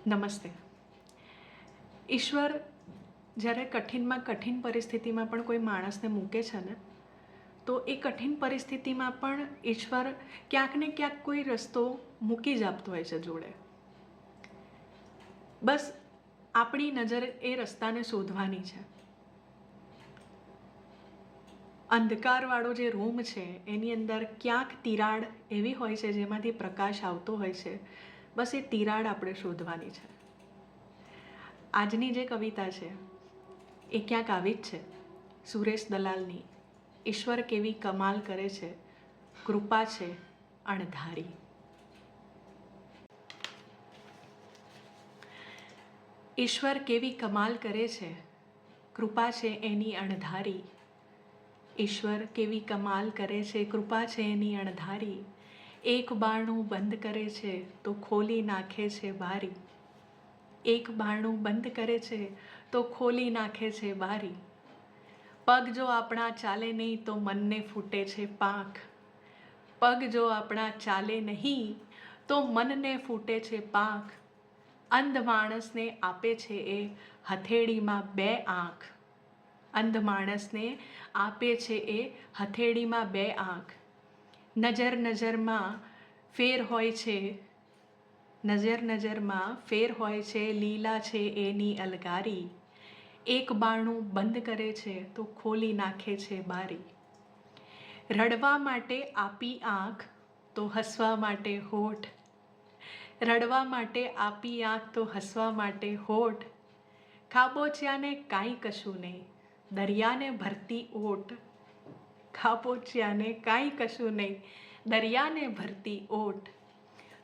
નમસ્તે. ઈશ્વર જ્યારે કઠિનમાં કઠિન પરિસ્થિતિમાં પણ કોઈ માણસને મૂકે છે ને, તો એ કઠિન પરિસ્થિતિમાં પણ ઈશ્વર ક્યાંક ને ક્યાંક કોઈ રસ્તો મૂકી જ આપતો હોય છે જોડે. બસ આપણી નજર એ રસ્તાને શોધવાની છે. અંધકારવાળો જે રૂમ છે એની અંદર ક્યાંક તિરાડ એવી હોય છે જેમાંથી પ્રકાશ આવતો હોય છે. બસ એ તિરાડ આપણે શોધવાની છે. આજની જે કવિતા છે એ ક્યાંક આવી જ છે, સુરેશ દલાલની. ઈશ્વર કેવી કમાલ કરે છે, કૃપા છે અણધારી. ઈશ્વર કેવી કમાલ કરે છે, કૃપા છે એની અણધારી. ઈશ્વર કેવી કમાલ કરે છે, કૃપા છે એની અણધારી. એક બારણું બંધ કરે છે તો ખોલી નાખે છે બારી. એક બારણું બંધ કરે છે તો ખોલી નાખે છે બારી. પગ જો આપણા ચાલે નહીં તો મનને ફૂટે છે પાંખ. પગ જો આપણા ચાલે નહીં તો મનને ફૂટે છે પાંખ. અંધ માણસને આપે છે એ હથેળીમાં બે આંખ. અંધ માણસને આપે છે એ હથેળીમાં બે આંખ. નજર નજરમાં ફેર હોય છે, નજર નજરમાં ફેર હોય છે, લીલા છે એની અલગારી. એક બારણું બંધ કરે છે તો ખોલી નાખે છે બારી. રડવા માટે આપી આંખ તો હસવા માટે હોઠ. રડવા માટે આપી આંખ તો હસવા માટે હોઠ. ખાબોચિયાને કાંઈ કશું નહીં, દરિયાને ભરતી ઓટ. ખાબોચિયાને કાંઈ કશું નહીં, દરિયાને ભરતી ઓટ.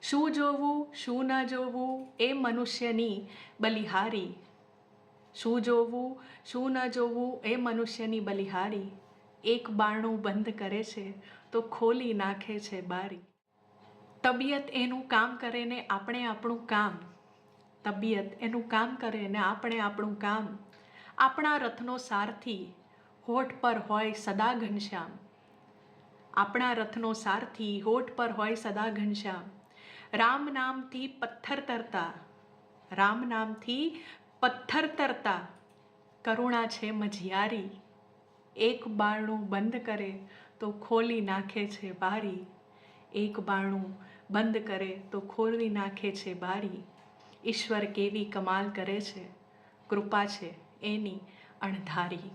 શું જોવું શું ન જોવું એ મનુષ્યની બલિહારી. શું જોવું શું ન જોવું એ મનુષ્યની બલિહારી. એક બારણું બંધ કરે છે તો ખોલી નાખે છે બારી. તબિયત એનું કામ કરે ને આપણે આપણું કામ. તબિયત એનું કામ કરે ને આપણે આપણું કામ. આપણા રથનો સારથી હોઠ પર હોય સદા ઘનશ્યામ. આપણા રથનો સારથી હોઠ પર હોય સદા ઘનશ્યામ. રામ નામથી પથ્થર તરતા, રામ નામથી પથ્થર તરતા કરુણા છે મझियारी. એક બારણું બંધ કરે તો ખોલી નાખે છે બારી. એક બારણું બંધ કરે તો ખોલી નાખે છે બારી. ઈશ્વર કેવી કમાલ કરે છે, કૃપા છે એની અણધારી.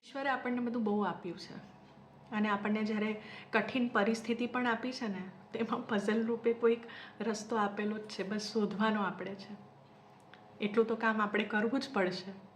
ઈશ્વરે આપણને બધું બહુ આપ્યું છે અને આપણને જ્યારે કઠિન પરિસ્થિતિ પણ આપી છે ને, તેમાં પઝલ રૂપે કોઈક રસ્તો આપેલો જ છે. બસ શોધવાનો આપણે છે. એટલું તો કામ આપણે કરવું જ પડશે.